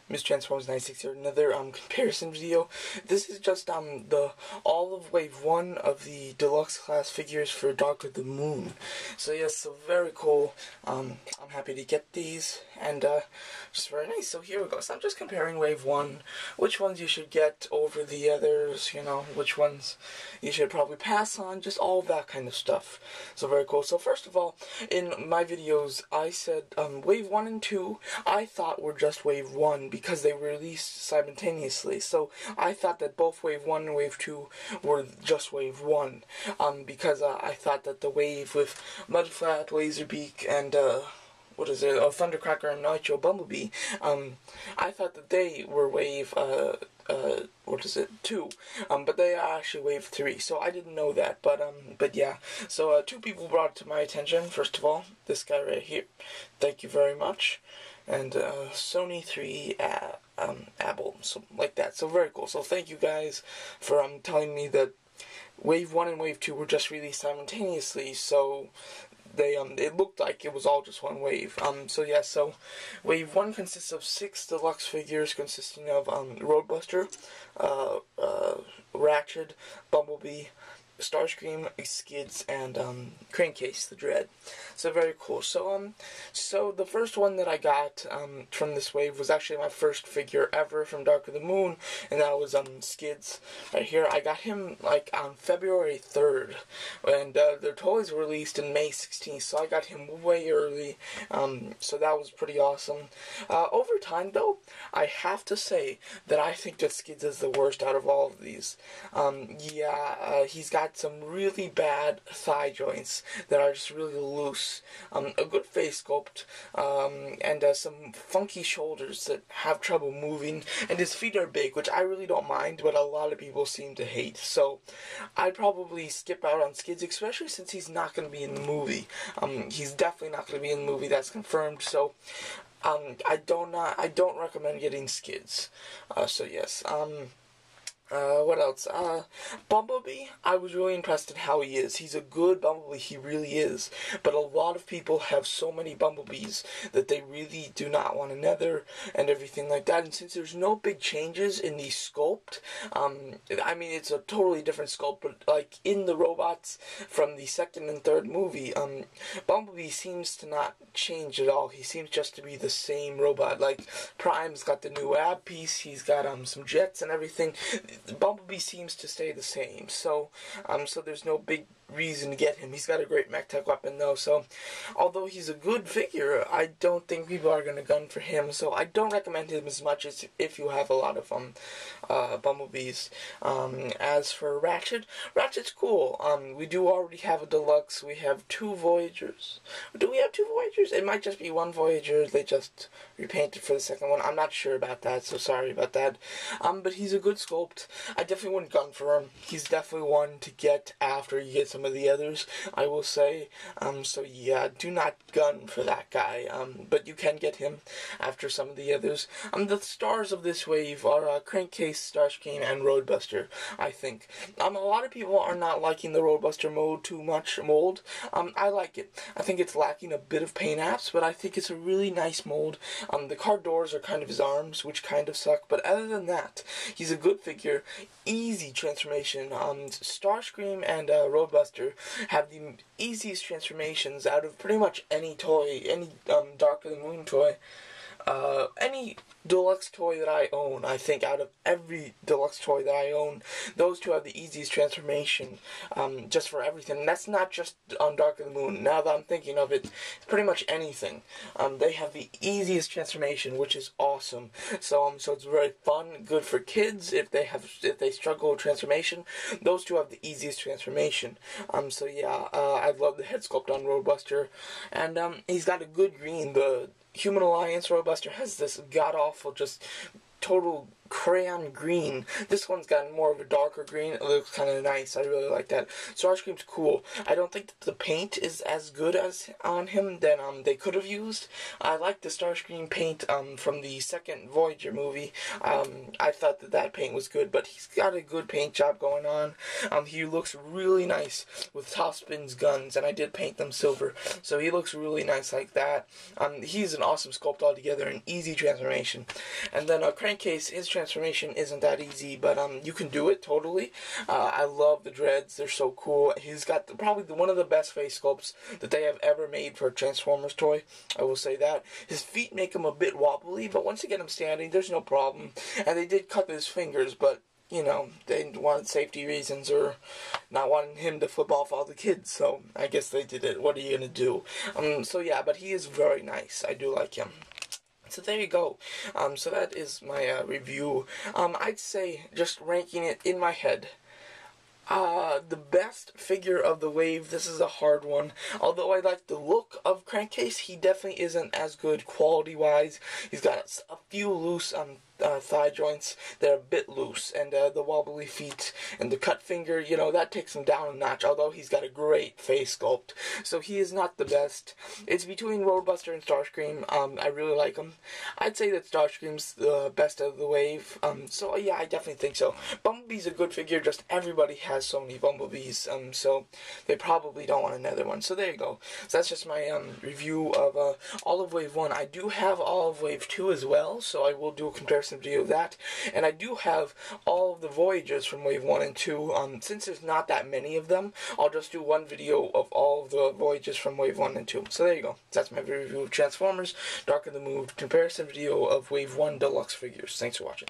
Miss Transformers 96 here, another comparison video. This is just the all of wave 1 of the deluxe class figures for Dark of the Moon. So yes, so very cool. I'm happy to get these, and just very nice. So here we go. So I'm just comparing wave 1, which ones you should get over the others, you know, which ones you should probably pass on, just all that kind of stuff. So very cool. So first of all, in my videos I said wave 1 and 2 I thought were just wave 1 because they were released simultaneously. So I thought that both wave 1 and wave 2 were just wave 1 because I thought that the wave with Mudflat, Laserbeak, and Thundercracker and Nitro Bumblebee, I thought that they were wave 2, but they are actually wave 3, so I didn't know that, but yeah, so two people brought it to my attention. First of all, this guy right here, thank you very much, and Sony 3 Apple, so like that, so very cool. So thank you guys for telling me that wave 1 and wave 2 were just released simultaneously, so they it looked like it was all just one wave. So yeah, so wave 1 consists of 6 deluxe figures consisting of Roadbuster, Ratchet, Bumblebee, Starscream, Skids, and Crankcase, the Dread. So very cool. So so the first one that I got from this wave was actually my first figure ever from Dark of the Moon, and that was Skids right here. I got him like on February 3rd, and their toys were released in May 16th, so I got him way early. So that was pretty awesome. Over time though, I have to say that I think that Skids is the worst out of all of these. He's got some really bad thigh joints that are just really loose, a good face sculpt, and some funky shoulders that have trouble moving, and his feet are big, which I really don't mind, but a lot of people seem to hate. So I'd probably skip out on Skids, especially since he's not going to be in the movie. He's definitely not going to be in the movie, that's confirmed. So I don't recommend getting Skids. So yes. What else? Bumblebee, I was really impressed at how he is. He's a good Bumblebee, he really is. But a lot of people have so many Bumblebees that they really do not want another and everything like that. And since there's no big changes in the sculpt, I mean, it's a totally different sculpt, but like in the robots from the second and third movie, Bumblebee seems to not change at all. He seems just to be the same robot. Like, Prime's got the new ab piece, he's got some jets and everything. Bumblebee seems to stay the same, so there's no big reason to get him. He's got a great mech tech weapon though, so although he's a good figure, I don't think people are gonna gun for him, so I don't recommend him as much as if you have a lot of Bumblebees. As for Ratchet, Ratchet's cool. We do already have a deluxe. We have 2 Voyagers. Do we have 2 Voyagers? It might just be 1 Voyager. They just repainted for the second one. I'm not sure about that, so sorry about that. But he's a good sculpt. I definitely wouldn't gun for him. He's definitely one to get after you get some of the others, I will say. So yeah, do not gun for that guy. But you can get him after some of the others. The stars of this wave are Crankcase, Starscream, and Roadbuster, I think. A lot of people are not liking the Roadbuster mold too much. I like it. I think it's lacking a bit of paint apps, but I think it's a really nice mold. The card doors are kind of his arms, which kind of suck, but other than that, he's a good figure. Easy transformation. Starscream and Roadbuster have the easiest transformations out of pretty much any toy, any Dark of the Moon toy. Any deluxe toy that I own, I think out of every deluxe toy that I own, those two have the easiest transformation, just for everything. And that's not just on Dark of the Moon. Now that I'm thinking of it, pretty much anything. They have the easiest transformation, which is awesome. So it's very fun, good for kids if they struggle with transformation. Those two have the easiest transformation. So yeah, I love the head sculpt on Roadbuster, and he's got a good green. The Human Alliance Roadbuster has this god-awful, just total crayon green. This one's got more of a darker green. It looks kind of nice. I really like that. Starscream's cool. I don't think that the paint is as good as on him than they could have used. I like the Starscream paint from the second Voyager movie. I thought that paint was good, but he's got a good paint job going on. He looks really nice with Topspin's guns, and I did paint them silver, so he looks really nice like that. He's an awesome sculpt altogether, an easy transformation. And then Crankcase, his transformation isn't that easy, but you can do it totally. I love the dreads; they're so cool. He's got probably one of the best face sculpts that they have ever made for a Transformers toy. I will say that. His feet make him a bit wobbly, but once you get him standing, there's no problem. And they did cut his fingers, but you know, they wanted safety reasons or not wanting him to flip off all the kids, so I guess they did it. What are you gonna do? So yeah, but he is very nice. I do like him. So there you go. So that is my review. I'd say, just ranking it in my head, the best figure of the wave, this is a hard one. Although I like the look of Crankcase, he definitely isn't as good quality-wise. He's got a few loose thigh joints. They're a bit loose, and the wobbly feet and the cut finger, you know, that takes him down a notch, although he's got a great face sculpt. So he is not the best. It's between Roadbuster and Starscream. I really like him. I'd say that Starscream's the best of the wave. So yeah, I definitely think so. Bumblebee's a good figure, just everybody has so many Bumblebees, so they probably don't want another one. So there you go. So that's just my review of all of Wave 1. I do have all of Wave 2 as well, so I will do a comparison video of that, and I do have all of the Voyagers from Wave 1 and 2. Since there's not that many of them, I'll just do one video of all of the Voyagers from Wave 1 and 2. So there you go. That's my review of Transformers Dark of the Moon comparison video of Wave 1 Deluxe figures. Thanks for watching.